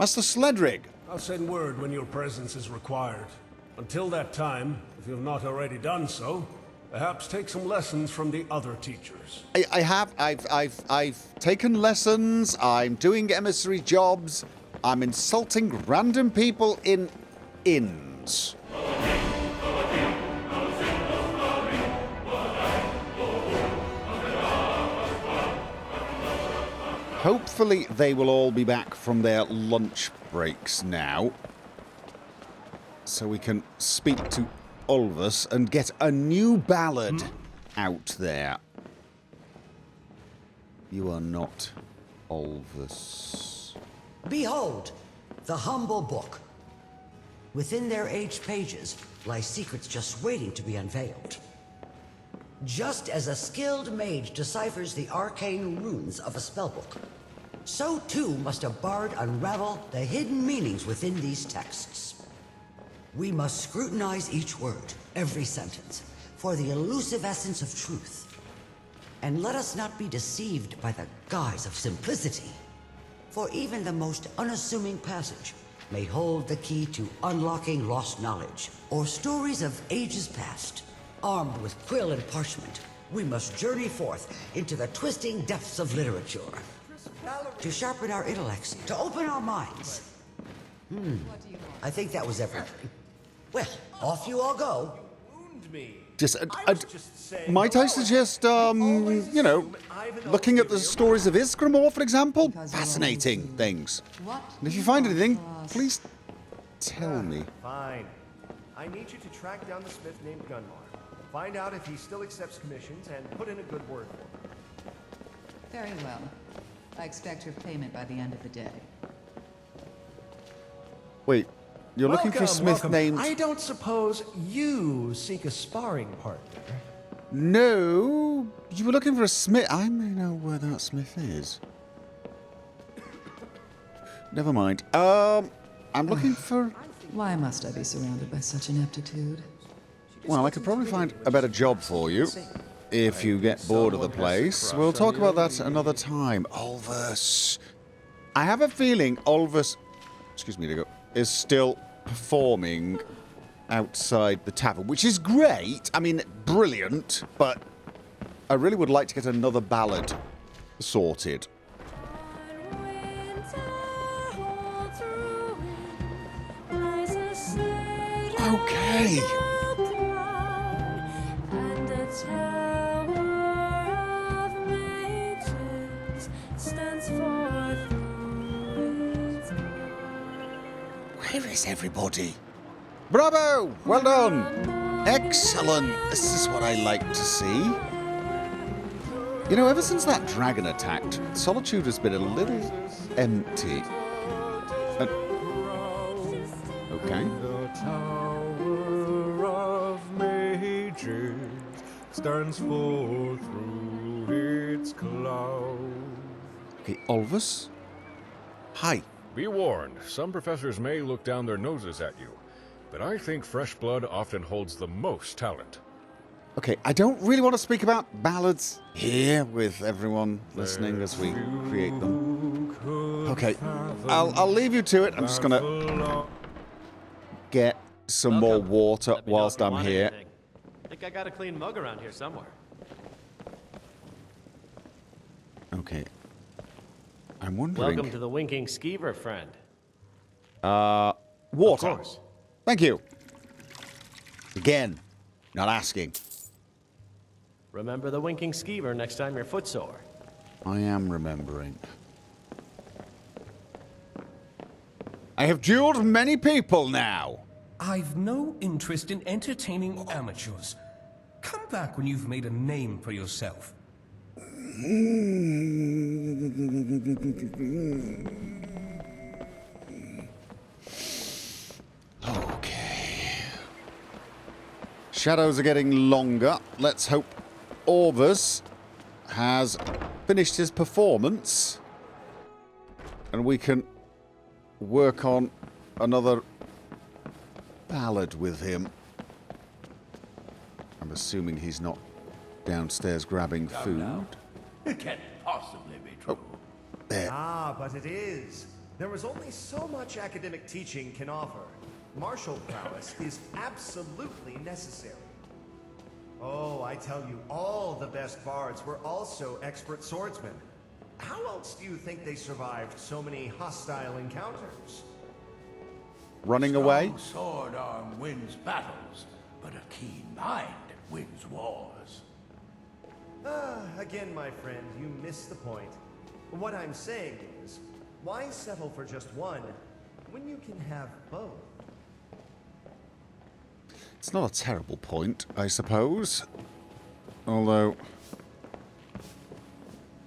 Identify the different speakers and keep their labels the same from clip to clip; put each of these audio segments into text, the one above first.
Speaker 1: Master Sledrig.
Speaker 2: I'll send word when your presence is required. Until that time, if you've not already done so, perhaps take some lessons from the other teachers.
Speaker 1: I've taken lessons. I'm doing emissary jobs. I'm insulting random people in inns. Hopefully they will all be back from their lunch breaks now, so we can speak to Ulvus and get a new ballad out there. You are not Ulvus.
Speaker 3: Behold, the humble book. Within their aged pages lie secrets just waiting to be unveiled. Just as a skilled mage deciphers the arcane runes of a spellbook, so too must a bard unravel the hidden meanings within these texts. We must scrutinize each word, every sentence, for the elusive essence of truth. And let us not be deceived by the guise of simplicity, for even the most unassuming passage may hold the key to unlocking lost knowledge or stories of ages past. Armed with quill and parchment, we must journey forth into the twisting depths of literature. To sharpen our intellects, to open our minds. I think that was everything. Well, off you all go.
Speaker 1: Might I suggest, you know, looking at the stories of Isgramor, for example? Fascinating things. And if you find anything, please tell me.
Speaker 4: Fine. I need you to track down the smith named Gunmar. Find out if he still accepts commissions and put in a good word for him.
Speaker 5: Very well. I expect your payment by the end of the day.
Speaker 1: Wait, you're looking for a smith named...
Speaker 4: I don't suppose you seek a sparring partner.
Speaker 1: No, you were looking for a smith. I may know where that smith is. Never mind. I'm looking for...
Speaker 5: Why must I be surrounded by such ineptitude?
Speaker 1: Well, I could probably find a better job for you if you get bored of the place. We'll talk about that another time. Ulvus. I have a feeling Ulvus, excuse me, Diego, is still performing outside the tavern, which is great. I mean, brilliant, but I really would like to get another ballad sorted. Okay. Where is everybody? Bravo! Well done! Excellent! This is what I like to see. You know, ever since that dragon attacked, Solitude has been a little empty. Okay.
Speaker 6: The Tower of Mages stands forth through its cloud.
Speaker 1: Okay, Ulvus? Hi.
Speaker 7: Be warned, some professors may look down their noses at you, but I think fresh blood often holds the most talent.
Speaker 1: Okay, I don't really want to speak about ballads here with everyone listening as we create them. Okay, I'll leave you to it. I'm just gonna get some more water whilst I'm here.
Speaker 8: I think I got a clean mug around here somewhere.
Speaker 1: Okay. I'm wondering...
Speaker 8: Welcome to the Winking Skeever, friend.
Speaker 1: Water.
Speaker 8: Of course.
Speaker 1: Thank you. Again, not asking.
Speaker 8: Remember the Winking Skeever next time you're footsore.
Speaker 1: I am remembering. I have dueled many people now.
Speaker 9: I've no interest in entertaining amateurs. Come back when you've made a name for yourself.
Speaker 1: Okay. Shadows are getting longer. Let's hope Ulvus has finished his performance and we can work on another ballad with him. I'm assuming he's not downstairs grabbing food.
Speaker 2: It can't possibly be true.
Speaker 1: There.
Speaker 4: Ah, but it is. There is only so much academic teaching can offer. Martial prowess is absolutely necessary. Oh, I tell you, all the best bards were also expert swordsmen. How else do you think they survived so many hostile encounters?
Speaker 1: Running away?
Speaker 10: Sword arm wins battles, but a keen mind wins wars.
Speaker 4: Again, my friend, you miss the point. What I'm saying is, why settle for just one when you can have both?
Speaker 1: It's not a terrible point, I suppose. Although...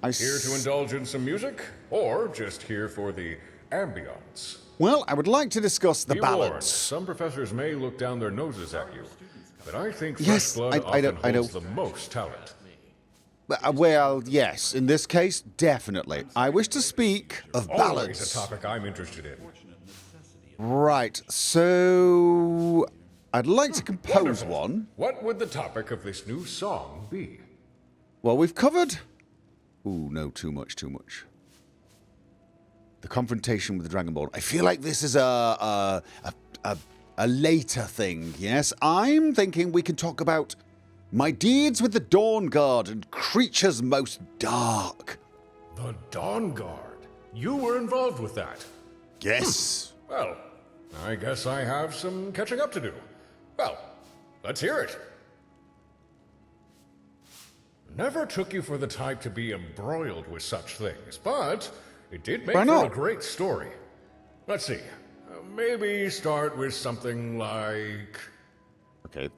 Speaker 7: Here to indulge in some music? Or just here for the ambiance?
Speaker 1: Well, I would like to discuss the
Speaker 7: Be warned,
Speaker 1: ballads.
Speaker 7: some professors may look down their noses at you, but I think
Speaker 1: Yes,
Speaker 7: fresh blood
Speaker 1: I
Speaker 7: often
Speaker 1: know.
Speaker 7: holds the most talent.
Speaker 1: Well, yes, in this case, definitely. I wish to speak of
Speaker 7: Always
Speaker 1: ballads.
Speaker 7: a topic I'm interested in.
Speaker 1: Right, so... I'd like to compose
Speaker 7: Wonderful.
Speaker 1: one.
Speaker 7: What would the topic of this new song be?
Speaker 1: Well, we've covered... Ooh, no, too much. The confrontation with the Dragonborn. I feel like this is a later thing, yes? I'm thinking we can talk about my deeds with the Dawn Guard and creatures most dark.
Speaker 7: The Dawn Guard. You were involved with that.
Speaker 1: Yes.
Speaker 7: Well, I guess I have some catching up to do. Well, let's hear it. Never took you for the type to be embroiled with such things, but it did make
Speaker 1: Why
Speaker 7: for
Speaker 1: not?
Speaker 7: a great story. Let's see. Maybe start with something like...
Speaker 1: Okay.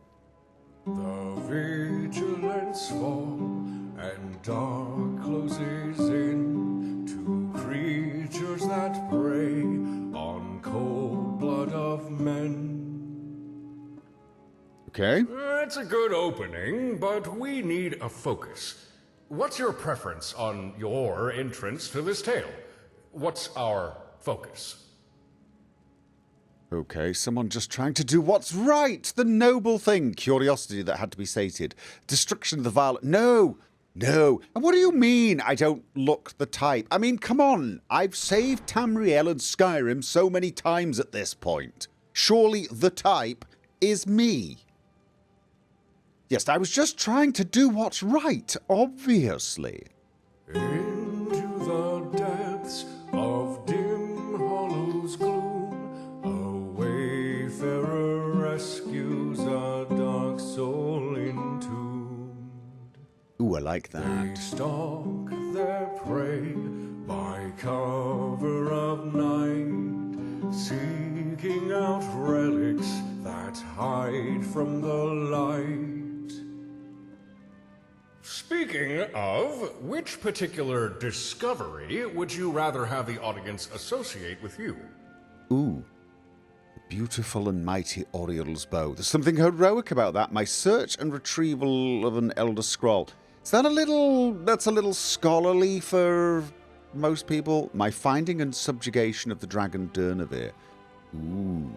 Speaker 6: The vigilance fall, and dark closes in to creatures that prey on cold blood of men.
Speaker 1: Okay.
Speaker 7: It's a good opening, but we need a focus. What's your preference on your entrance to this tale? What's our focus?
Speaker 1: Okay, someone just trying to do what's right. The noble thing. Curiosity that had to be sated. Destruction of the vile. No. And what do you mean I don't look the type? I mean, come on. I've saved Tamriel and Skyrim so many times at this point. Surely the type is me. Yes, I was just trying to do what's right, obviously.
Speaker 6: Into the depths of dim hollows gloom, a wayfarer rescues a dark soul entombed.
Speaker 1: Ooh, I like
Speaker 6: They
Speaker 1: that.
Speaker 6: stalk their prey by cover of night, seeking out relics that hide from the light.
Speaker 7: Speaking of, which particular discovery would you rather have the audience associate with you?
Speaker 1: Ooh. The beautiful and mighty Oriel's bow. There's something heroic about that. My search and retrieval of an Elder Scroll. Is that that's a little scholarly for most people? My finding and subjugation of the dragon Durnavir. Ooh.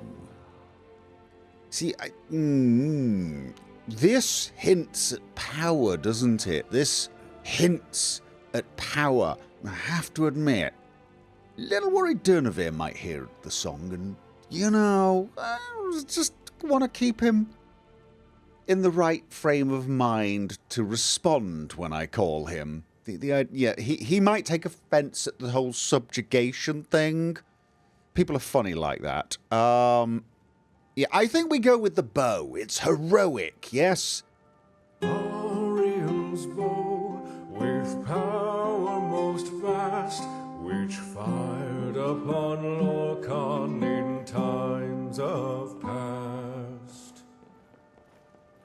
Speaker 1: See, this hints at power, doesn't it? This hints at power. I have to admit, little worried Durnavir might hear the song and, I just want to keep him in the right frame of mind to respond when I call him. He might take offense at the whole subjugation thing. People are funny like that. Yeah, I think we go with the bow. It's heroic, yes?
Speaker 6: Oriel's bow, with power most vast, which fired upon Lorcan in times of past.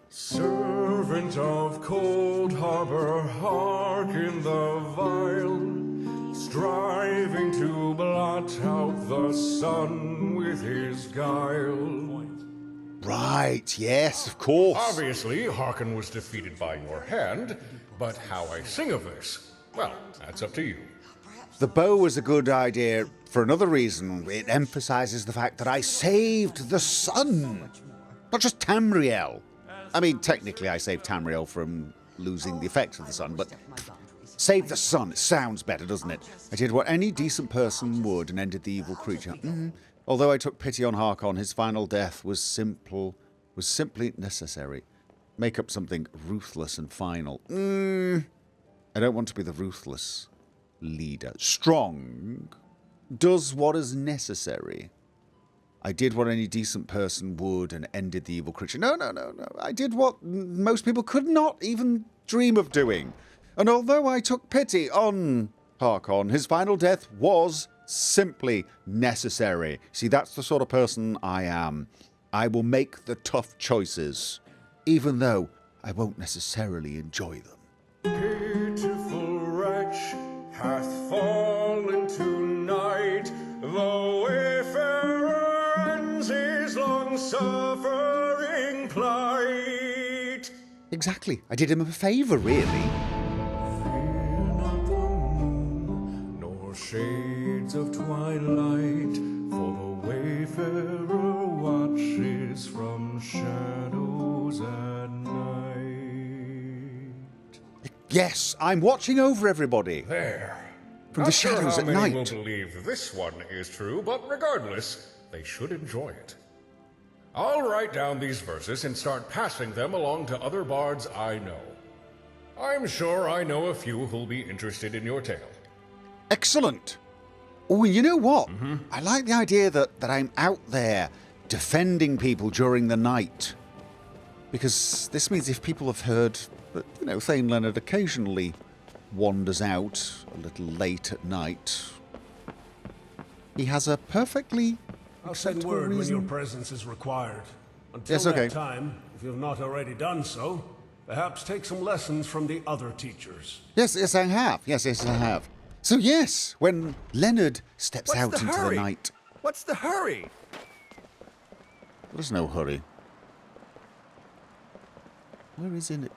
Speaker 6: Servant of Cold Harbor, hearken the vile, striving to blot out the sun with his guile.
Speaker 1: Right, yes, of course.
Speaker 7: Obviously, Harkon was defeated by your hand, but how I sing of this, well, that's up to you.
Speaker 1: The bow was a good idea for another reason. It emphasizes the fact that I saved the sun. Not just Tamriel. I mean, technically I saved Tamriel from losing the effects of the sun, but Save the sun. It sounds better, doesn't it? I did what any decent person would and ended the evil creature. Although I took pity on Harkon, his final death was simply necessary. Make up something ruthless and final. I don't want to be the ruthless leader. Strong does what is necessary. I did what any decent person would and ended the evil creature. No. I did what most people could not even dream of doing. And although I took pity on Harkon, his final death was simply necessary. See, that's the sort of person I am. I will make the tough choices, even though I won't necessarily enjoy them.
Speaker 6: Pitiful wretch hath fallen tonight. The wayfarer ends his long-suffering plight.
Speaker 1: Exactly. I did him a favour, really.
Speaker 6: Fear not the moon, nor shades of twilight, for the wayfarer watches from shadows at night.
Speaker 1: Yes, I'm watching over everybody.
Speaker 7: There.
Speaker 1: From
Speaker 7: Not
Speaker 1: the shadows
Speaker 7: sure
Speaker 1: at
Speaker 7: how many
Speaker 1: night.
Speaker 7: will believe this one is true, but regardless, they should enjoy it. I'll write down these verses and start passing them along to other bards I know. I'm sure I know a few who'll be interested in your tale.
Speaker 1: Excellent. Oh, you know what? I like the idea that I'm out there defending people during the night. Because this means if people have heard that, Thane Leonard occasionally wanders out a little late at night, he has a perfectly
Speaker 2: I'll send
Speaker 1: acceptable
Speaker 2: word when
Speaker 1: reason.
Speaker 2: your presence is required. Until
Speaker 1: Yes, okay.
Speaker 2: that time, if you have not already done so, perhaps take some lessons from the other teachers.
Speaker 1: Yes, I have. Yes, I have. So yes, when Leonard steps
Speaker 4: What's
Speaker 1: out
Speaker 4: the
Speaker 1: into
Speaker 4: hurry?
Speaker 1: the night...
Speaker 4: What's the hurry?
Speaker 1: There's no hurry. Where is Inigo?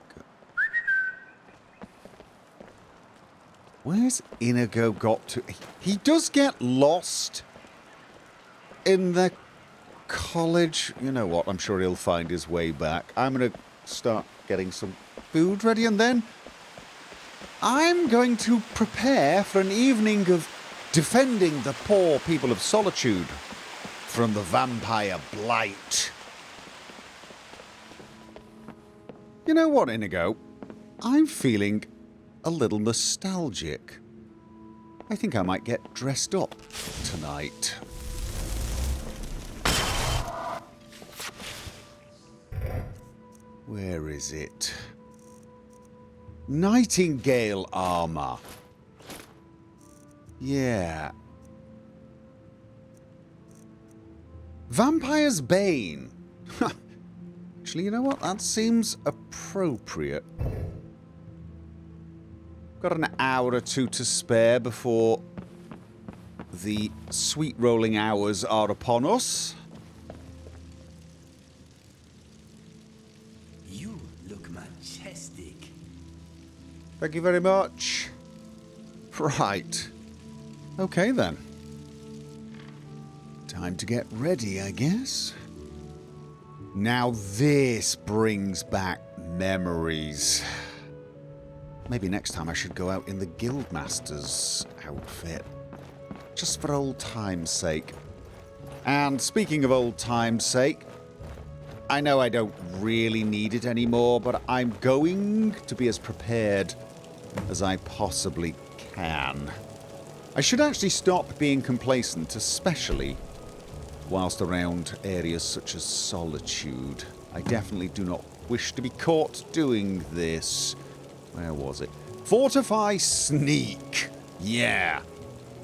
Speaker 1: Where's Inigo got to? He does get lost in the college. You know what? I'm sure he'll find his way back. I'm going to start getting some food ready, and then I'm going to prepare for an evening of defending the poor people of Solitude from the vampire blight. You know what, Inigo? I'm feeling a little nostalgic. I think I might get dressed up tonight. Where is it? Nightingale armor. Yeah. Vampire's Bane. Actually, you know what? That seems appropriate. Got an hour or two to spare before the sweet rolling hours are upon us.
Speaker 9: You look majestic.
Speaker 1: Thank you very much. Right. Okay then. Time to get ready, I guess. Now this brings back memories. Maybe next time I should go out in the Guildmaster's outfit. Just for old time's sake. And speaking of old time's sake, I know I don't really need it anymore, but I'm going to be as prepared as I possibly can. I should actually stop being complacent, especially whilst around areas such as Solitude. I definitely do not wish to be caught doing this. Where was it? Fortify Sneak. Yeah.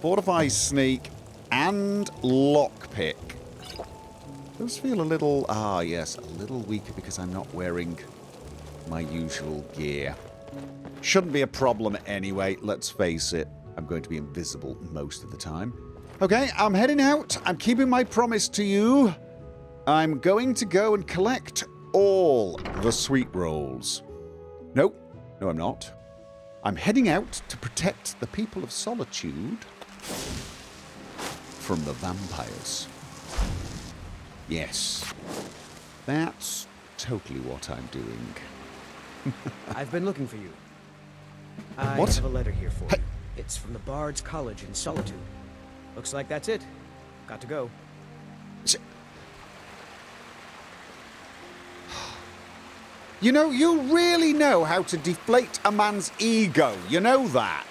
Speaker 1: Fortify Sneak and Lockpick. Does feel a little, yes, a little weaker because I'm not wearing my usual gear. Shouldn't be a problem anyway, let's face it. I'm going to be invisible most of the time. Okay, I'm heading out. I'm keeping my promise to you. I'm going to go and collect all the sweet rolls. Nope. No, I'm not. I'm heading out to protect the people of Solitude from the vampires. Yes. That's totally what I'm doing.
Speaker 11: I've been looking for you. I
Speaker 1: What?
Speaker 11: have a letter here for
Speaker 1: Hey.
Speaker 11: you. It's from the Bards College in Solitude. Looks like that's it. Got to go.
Speaker 1: You know, you really know how to deflate a man's ego. You know that.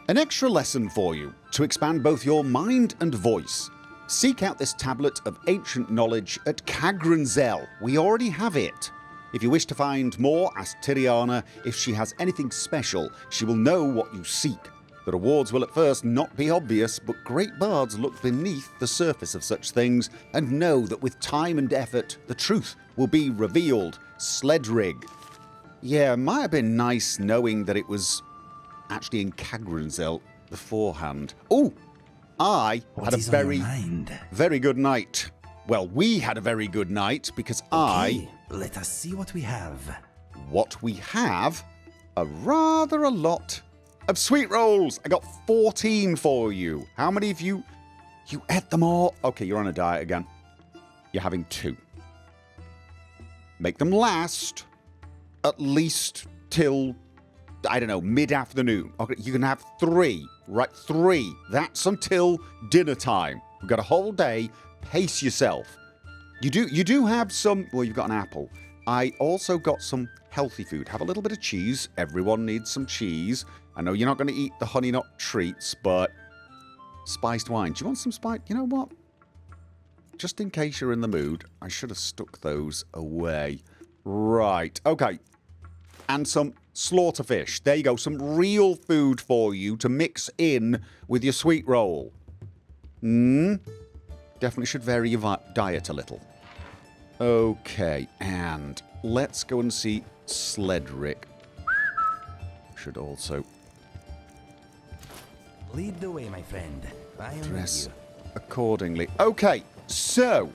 Speaker 1: An extra lesson for you to expand both your mind and voice. Seek out this tablet of ancient knowledge at Kagranzel. We already have it. If you wish to find more, ask Tiriana if she has anything special. She will know what you seek. The rewards will at first not be obvious, but great bards look beneath the surface of such things and know that with time and effort, the truth will be revealed. Sledrig. Yeah, it might have been nice knowing that it was actually in Kagranzel beforehand. Oh, I had a very good night. Well, we had a very good night because
Speaker 12: Let us see what we have.
Speaker 1: What we have? A lot of sweet rolls. I got 14 for you. How many of you? You ate them all? Okay, you're on a diet again. You're having 2. Make them last at least till, I don't know, mid-afternoon. Okay, you can have 3. Right, 3. That's until dinner time. We've got a whole day. Pace yourself. You do have some... Well, you've got an apple. I also got some healthy food. Have a little bit of cheese. Everyone needs some cheese. I know you're not going to eat the honey nut treats, but... Spiced wine. Do you want some spice? You know what? Just in case you're in the mood, I should have stuck those away. Right. Okay. And some slaughterfish. There you go. Some real food for you to mix in with your sweet roll. Definitely should vary your diet a little. Okay, and let's go and see Sledrick. Should also
Speaker 12: Lead the way, my friend. I am
Speaker 1: dress
Speaker 12: with you.
Speaker 1: accordingly. Okay, so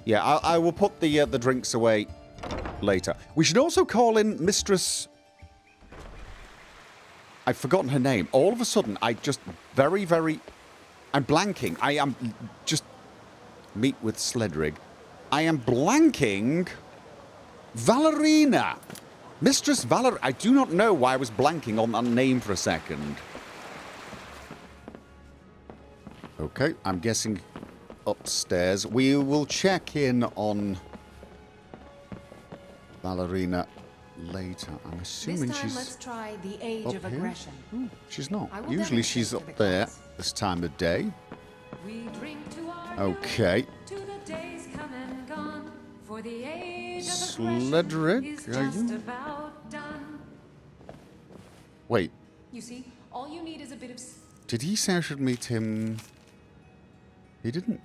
Speaker 1: yeah, I will put the drinks away later. We should also call in Mistress. I've forgotten her name. All of a sudden, I just I'm blanking. I am just... Meet with Sledrig. I am blanking... Valerina! Mistress Valer... I do not know why I was blanking on that name for a second. Okay, I'm guessing upstairs. We will check in on Valerina later. I'm assuming
Speaker 13: this time,
Speaker 1: she's...
Speaker 13: let's try the age
Speaker 1: up
Speaker 13: of
Speaker 1: here?
Speaker 13: aggression.
Speaker 1: She's not.
Speaker 13: I will
Speaker 1: Usually she's
Speaker 13: demonstrate
Speaker 1: up
Speaker 13: to the
Speaker 1: there
Speaker 13: class.
Speaker 1: this time of day.
Speaker 13: We drink to our
Speaker 1: Okay.
Speaker 13: youth, to the days come and gone, for the age of
Speaker 1: Sledrick,
Speaker 13: aggression is
Speaker 1: are
Speaker 13: just
Speaker 1: you?
Speaker 13: about done.
Speaker 1: Wait,
Speaker 13: You see, all you need is a bit of...
Speaker 1: did he say I should meet him? He didn't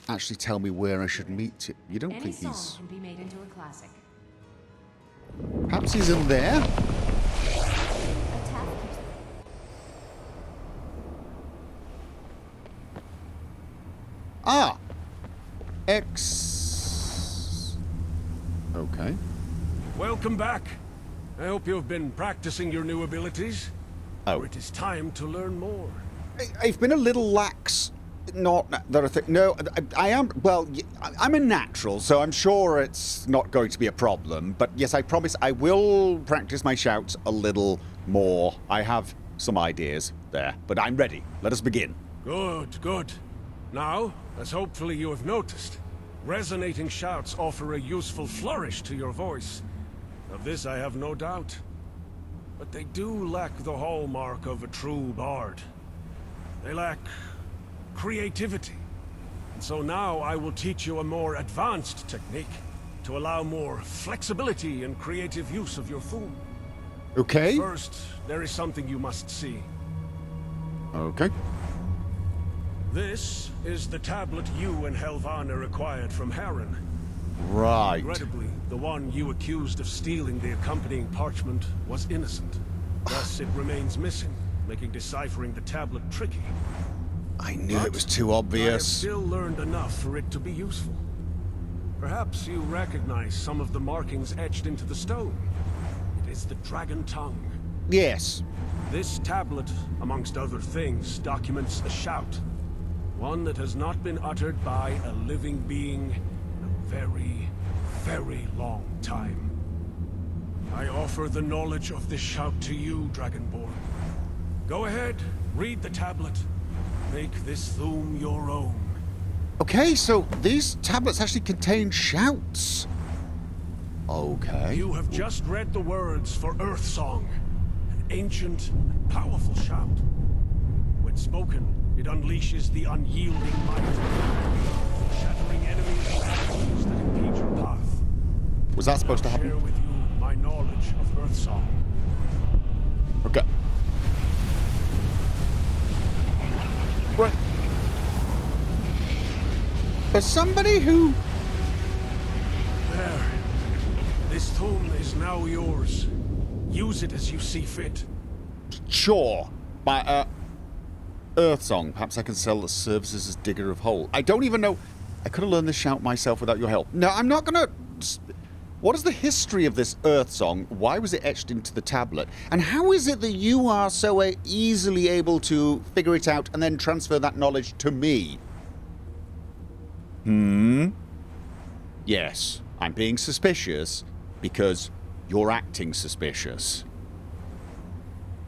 Speaker 1: actually tell me where I should meet him. You don't
Speaker 13: Any
Speaker 1: think
Speaker 13: song
Speaker 1: he's...
Speaker 13: can be made into a classic.
Speaker 1: Perhaps he's in there? Ah! Okay.
Speaker 2: Welcome back. I hope you've been practicing your new abilities.
Speaker 1: Oh.
Speaker 2: For it is time to learn more.
Speaker 1: I've been a little lax. Not that I think... No, I am... Well, I'm a natural, so I'm sure it's not going to be a problem. But yes, I promise I will practice my shouts a little more. I have some ideas there, but I'm ready. Let us begin.
Speaker 2: Good, good. Now, as hopefully you have noticed, resonating shouts offer a useful flourish to your voice. Of this I have no doubt. But they do lack the hallmark of a true bard. They lack creativity. And so now I will teach you a more advanced technique to allow more flexibility and creative use of your thum.
Speaker 1: Okay.
Speaker 2: First, there is something you must see.
Speaker 1: Okay.
Speaker 2: This is the tablet you and Helvana acquired from Harren.
Speaker 1: Right.
Speaker 2: Regrettably, the one you accused of stealing the accompanying parchment was innocent. Thus, it remains missing, making deciphering the tablet tricky.
Speaker 1: I knew it was too
Speaker 2: I have
Speaker 1: obvious.
Speaker 2: still learned enough for it to be useful. Perhaps you recognize some of the markings etched into the stone. It is the dragon tongue.
Speaker 1: Yes.
Speaker 2: This tablet, amongst other things, documents a shout. One that has not been uttered by a living being in a very, very long time. I offer the knowledge of this shout to you, Dragonborn. Go ahead, read the tablet. Make this Thuum your own.
Speaker 1: Okay, so these tablets actually contain shouts. Okay.
Speaker 2: You have just read the words for Earthsong, an ancient and powerful shout. When spoken, it unleashes the unyielding might of the shattering enemies and obstacles that impede your path.
Speaker 1: Was that supposed to happen?
Speaker 2: Share with you my knowledge of Earthsong.
Speaker 1: Okay. Right. For somebody who...
Speaker 2: There. This Thuum is now yours. Use it as you see fit.
Speaker 1: Sure. By, Earthsong. Perhaps I can sell the services as digger of hole. I don't even know... I could have learned this shout myself without your help. No, I'm not gonna... What is the history of this Earthsong? Why was it etched into the tablet? And how is it that you are so easily able to figure it out and then transfer that knowledge to me? Yes, I'm being suspicious because you're acting suspicious.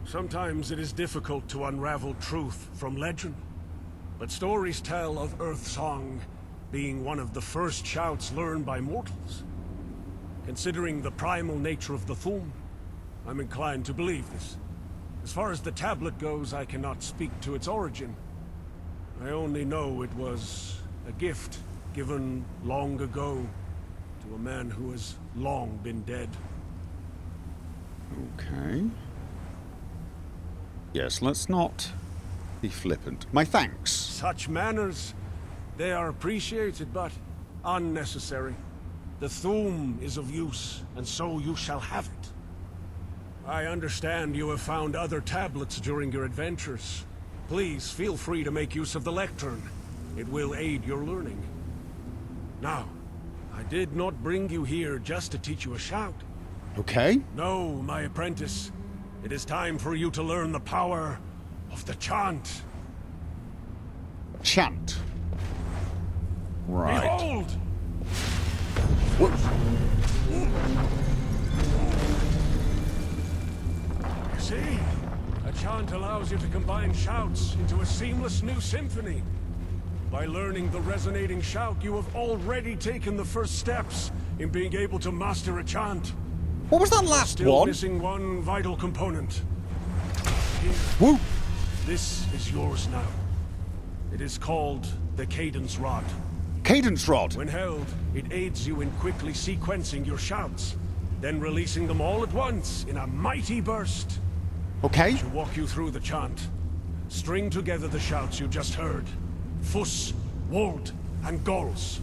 Speaker 2: Sometimes it is difficult to unravel truth from legend, but stories tell of Earthsong being one of the first shouts learned by mortals. Considering the primal nature of the Thuum, I'm inclined to believe this. As far as the tablet goes, I cannot speak to its origin. I only know it was a gift given long ago to a man who has long been dead.
Speaker 1: Okay. Yes, let's not be flippant. My thanks.
Speaker 2: Such manners, they are appreciated, but unnecessary. The Thuum is of use, and so you shall have it. I understand you have found other tablets during your adventures. Please feel free to make use of the lectern. It will aid your learning. Now, I did not bring you here just to teach you a shout.
Speaker 1: Okay.
Speaker 2: No, my apprentice. It is time for you to learn the power of the Chant.
Speaker 1: Chant. Right.
Speaker 2: Behold!
Speaker 1: What?
Speaker 2: You see? A chant allows you to combine shouts into a seamless new symphony. By learning the resonating shout, you have already taken the first steps in being able to master a chant.
Speaker 1: What was that last
Speaker 2: Still
Speaker 1: one?
Speaker 2: Missing one vital component. Here.
Speaker 1: Woo!
Speaker 2: This is yours now. It is called the Cadence Rod.
Speaker 1: Cadence Rod.
Speaker 2: When held, it aids you in quickly sequencing your shouts, then releasing them all at once in a mighty burst.
Speaker 1: Okay.
Speaker 2: To walk you through the chant. String together the shouts you just heard. Fuss, Wold, and Gols.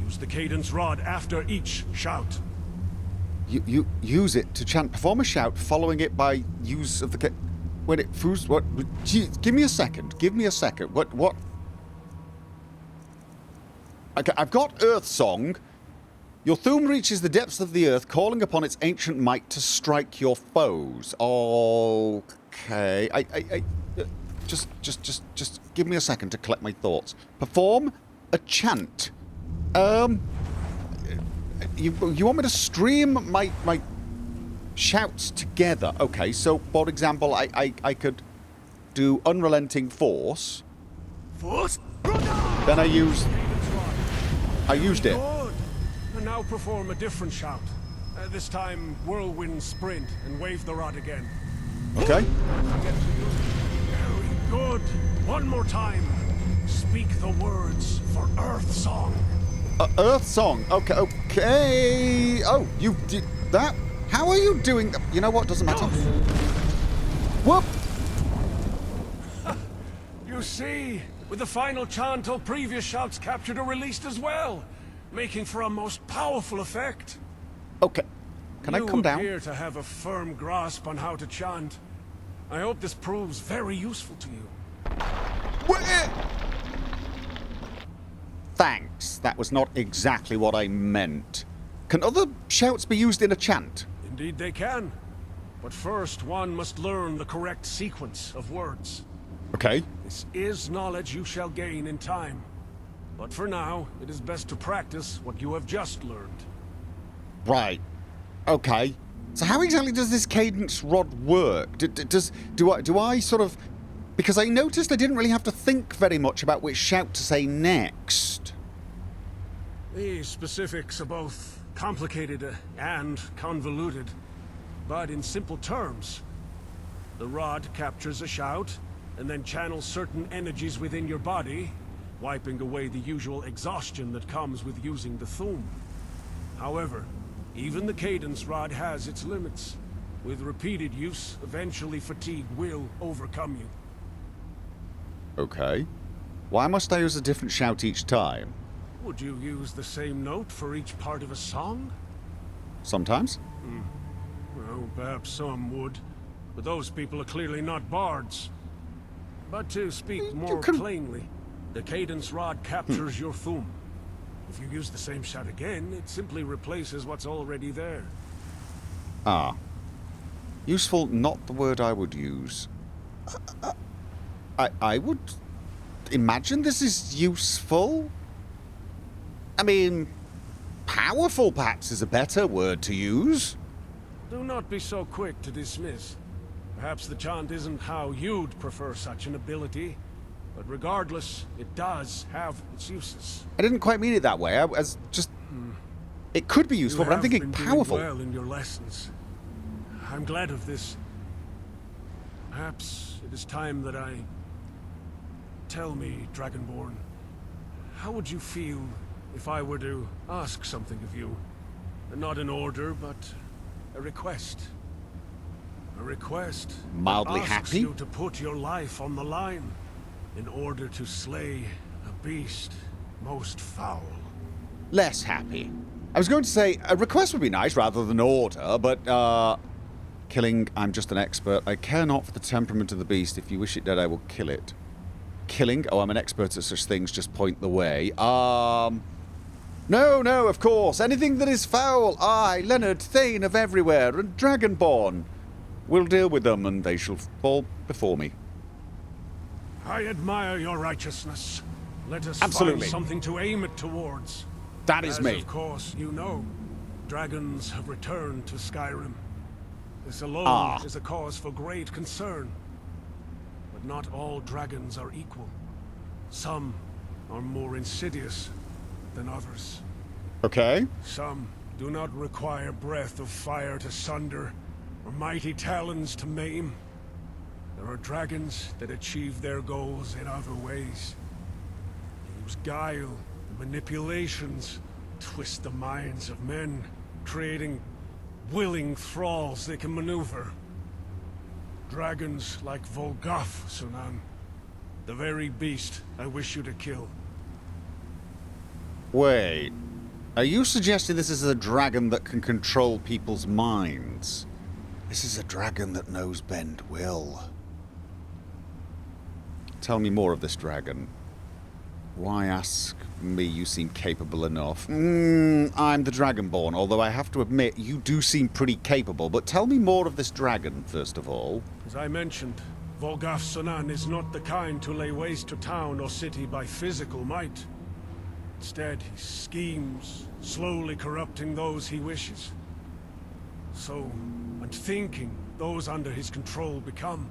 Speaker 2: Use the Cadence Rod after each shout.
Speaker 1: You use it to chant. Perform a shout, following it by use of the... When it... What? Gee, give me a second. Give me a second. What? Okay, I've got Earthsong. Your Thuum reaches the depths of the earth, calling upon its ancient might to strike your foes. Okay. Just give me a second to collect my thoughts. Perform a chant. You want me to stream my shouts together? Okay, so for example, I could do Unrelenting Force.
Speaker 2: Force?
Speaker 1: Then I used it.
Speaker 2: Good. And now perform a different shout. This time, Whirlwind Sprint, and wave the rod again.
Speaker 1: Okay.
Speaker 2: Very good. One more time. Speak the words for Earthsong.
Speaker 1: Earthsong. Okay. Oh, you did that? How are you doing that? You know what? Doesn't matter. Whoop.
Speaker 2: You see, with the final chant, all previous shouts captured are released as well, making for a most powerful effect.
Speaker 1: Okay. Can I come down?
Speaker 2: You appear to have a firm grasp on how to chant. I hope this proves very useful to you.
Speaker 1: Thanks. That was not exactly what I meant. Can other shouts be used in a chant?
Speaker 2: Indeed they can. But first, one must learn the correct sequence of words.
Speaker 1: Okay.
Speaker 2: This is knowledge you shall gain in time. But for now, it is best to practice what you have just learned.
Speaker 1: Right. Okay. So how exactly does this cadence rod work? Do I sort of... Because I noticed I didn't really have to think very much about which shout to say next.
Speaker 2: The specifics are both complicated and convoluted, but in simple terms. The rod captures a shout, and then channels certain energies within your body, wiping away the usual exhaustion that comes with using the Thum. However, even the cadence rod has its limits. With repeated use, eventually fatigue will overcome you.
Speaker 1: Okay. Why must I use a different shout each time?
Speaker 2: Would you use the same note for each part of a song?
Speaker 1: Sometimes.
Speaker 2: Well, perhaps some would, but those people are clearly not bards. But to speak more plainly, the cadence rod captures your Thum. If you use the same shout again, it simply replaces what's already there.
Speaker 1: Ah. Useful, not the word I would use. I would imagine this is useful. I mean, powerful perhaps is a better word to use.
Speaker 2: Do not be so quick to dismiss. Perhaps the chant isn't how you'd prefer such an ability, but regardless, it does have its uses.
Speaker 1: I didn't quite mean it that way. I was just... It could be useful, but I'm thinking powerful.
Speaker 2: You have been doing well in your lessons. I'm glad of this. Perhaps it is time that I... Tell me, Dragonborn, how would you feel if I were to ask something of you? Not an order, but a request. A request
Speaker 1: Mildly
Speaker 2: that asks
Speaker 1: happy?
Speaker 2: you to put your life on the line in order to slay a beast most foul.
Speaker 1: Less happy. I was going to say, a request would be nice rather than order, but, killing, I'm just an expert. I care not for the temperament of the beast. If you wish it dead, I will kill it. Killing? Oh, I'm an expert at such things. Just point the way. No, of course. Anything that is foul, I, Leonard, Thane of Everywhere, and Dragonborn, will deal with them, and they shall fall before me.
Speaker 2: I admire your righteousness. Let us
Speaker 1: Absolutely.
Speaker 2: find something to aim it towards.
Speaker 1: That is me.
Speaker 2: Of course, you know, dragons have returned to Skyrim. This alone is a cause for great concern. But not all dragons are equal. Some are more insidious than others.
Speaker 1: Okay.
Speaker 2: Some do not require breath of fire to sunder, or mighty talons to maim. There are dragons that achieve their goals in other ways. They use guile and manipulations to twist the minds of men, creating willing thralls they can maneuver. Dragons like Volgaafsonaan, the very beast I wish you to kill.
Speaker 1: Wait. Are you suggesting this is a dragon that can control people's minds? This is a dragon that knows bend will. Tell me more of this dragon. Why ask me? You seem capable enough. I'm the Dragonborn, although I have to admit, you do seem pretty capable. But tell me more of this dragon, first of all.
Speaker 2: As I mentioned, Volgaafsonaan is not the kind to lay waste to town or city by physical might. Instead, he schemes, slowly corrupting those he wishes. So, unthinking, those under his control become.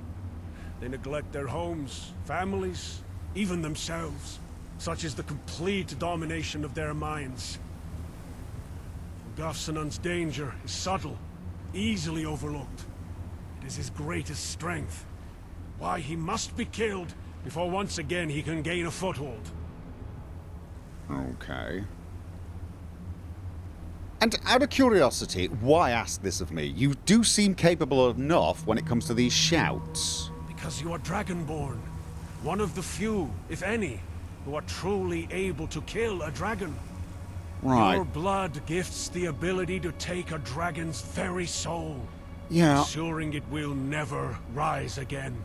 Speaker 2: They neglect their homes, families, even themselves. Such is the complete domination of their minds. Volgaafsonaan's danger is subtle, easily overlooked. It is his greatest strength. Why he must be killed before once again he can gain a foothold.
Speaker 1: Okay. And out of curiosity, why ask this of me? You do seem capable enough when it comes to these shouts.
Speaker 2: Because you are Dragonborn. One of the few, if any, who are truly able to kill a dragon.
Speaker 1: Right.
Speaker 2: Your blood gifts the ability to take a dragon's very soul,
Speaker 1: Yeah.
Speaker 2: ensuring it will never rise again.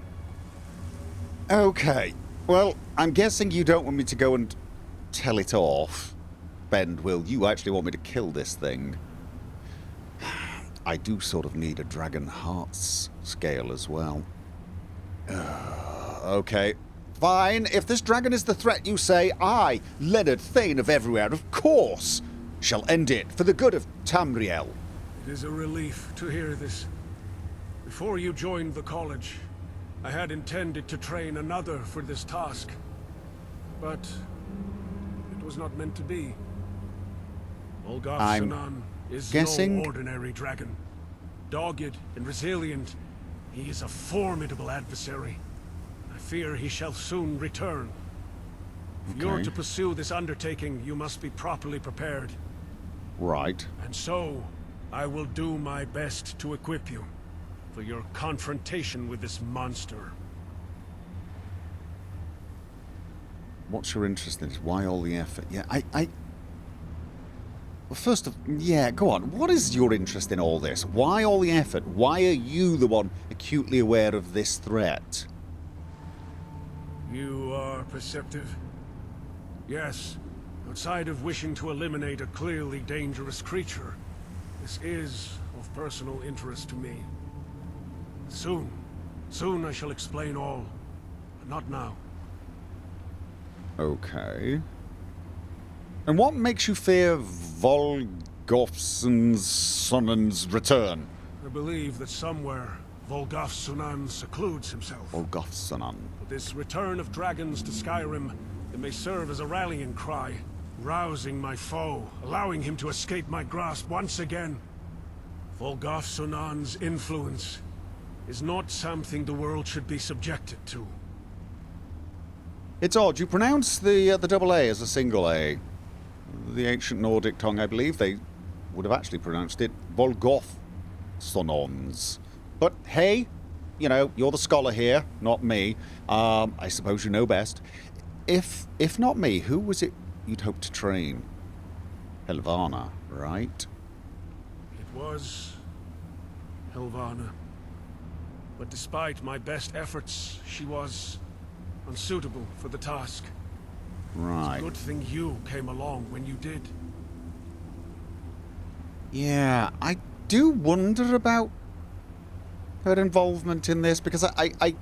Speaker 1: Okay. Well, I'm guessing you don't want me to go and tell it off. Bend will. You actually want me to kill this thing. I do sort of need a dragon hearts scale as well. Okay. Fine. If this dragon is the threat you say, I, Leonard Thane of Everywhere, of course, shall end it for the good of Tamriel.
Speaker 2: It is a relief to hear this. Before you joined the college, I had intended to train another for this task. But it was not meant to be. Volgaafsonaan is no ordinary dragon. Dogged and resilient, he is a formidable adversary. I fear he shall soon return. If you're to pursue this undertaking, you must be properly prepared.
Speaker 1: Right.
Speaker 2: And so, I will do my best to equip you for your confrontation with this monster.
Speaker 1: What's your interest in this? Why all the effort? Yeah, well, first of... Yeah, go on. What is your interest in all this? Why all the effort? Why are you the one acutely aware of this threat?
Speaker 2: You are perceptive. Yes, outside of wishing to eliminate a clearly dangerous creature, this is of personal interest to me. Soon I shall explain all, but not now.
Speaker 1: Okay. And what makes you fear Volgaafsonnaan's return?
Speaker 2: I believe that somewhere Volgaafsonaan secludes himself.
Speaker 1: Volgaafsonaan.
Speaker 2: With this return of dragons to Skyrim, it may serve as a rallying cry, rousing my foe, allowing him to escape my grasp once again. Volgaafsonaan's influence is not something the world should be subjected to.
Speaker 1: It's odd. You pronounce the double A as a single A. The ancient Nordic tongue, I believe, they would have actually pronounced it Volgaafsonaans. But hey, you know, you're the scholar here, not me. I suppose you know best. If not me, who was it you'd hoped to train? Helvana, right?
Speaker 2: It was Helvana. But despite my best efforts, she was unsuitable for the task.
Speaker 1: Right.
Speaker 2: It's a good thing you came along when you did.
Speaker 1: Yeah, I do wonder about her involvement in this, because I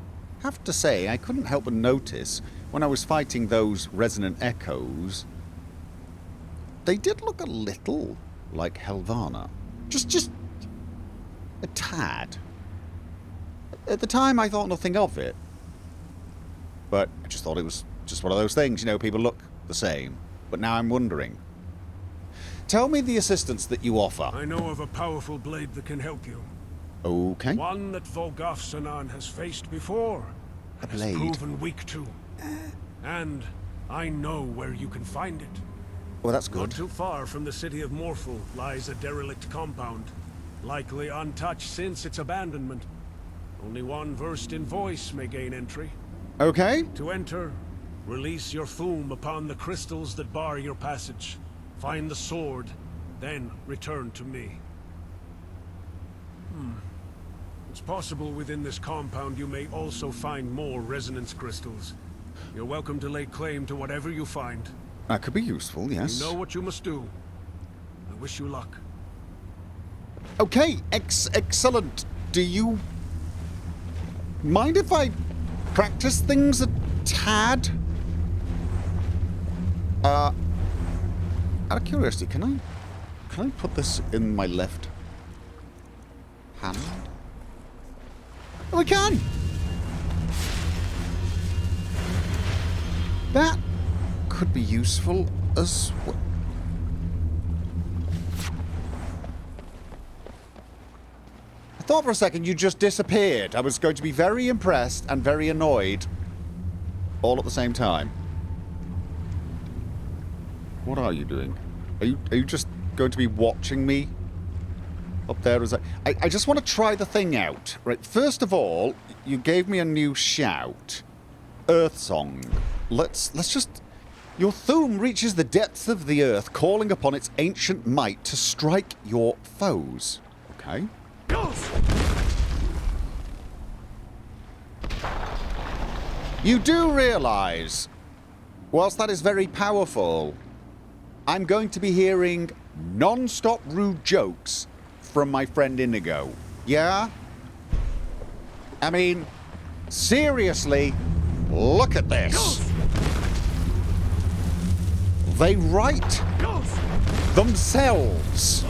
Speaker 1: have to say, I couldn't help but notice when I was fighting those resonant echoes, they did look a little like Helvana. Just a tad. At the time, I thought nothing of it. But I just thought it was just one of those things, you know, people look the same. But now I'm wondering. Tell me the assistance that you offer.
Speaker 2: I know of a powerful blade that can help you.
Speaker 1: Okay.
Speaker 2: One that Volgaafsonaan has faced before.
Speaker 1: A
Speaker 2: blade. Has proven weak to. And I know where you can find it.
Speaker 1: Well, that's good.
Speaker 2: Not too far from the city of Morphul lies a derelict compound. Likely untouched since its abandonment. Only one versed in voice may gain entry.
Speaker 1: Okay.
Speaker 2: To enter, release your Foom upon the crystals that bar your passage. Find the sword, then return to me. It's possible within this compound you may also find more resonance crystals. You're welcome to lay claim to whatever you find.
Speaker 1: That could be useful, yes.
Speaker 2: You know what you must do. I wish you luck.
Speaker 1: Okay, excellent. Do you mind if I practice things a tad? Out of curiosity, can I put this in my left hand? Oh, I can! That could be useful as well. I thought for a second you just disappeared. I was going to be very impressed and very annoyed all at the same time. What are you doing? Are you just going to be watching me up there? As I just want to try the thing out. Right, first of all, you gave me a new shout. Earthsong. Let's just... Your Thuum reaches the depths of the earth, calling upon its ancient might to strike your foes. Okay. You do realise, whilst that is very powerful, I'm going to be hearing non-stop rude jokes from my friend Inigo. Yeah? I mean, seriously, look at this. They write themselves.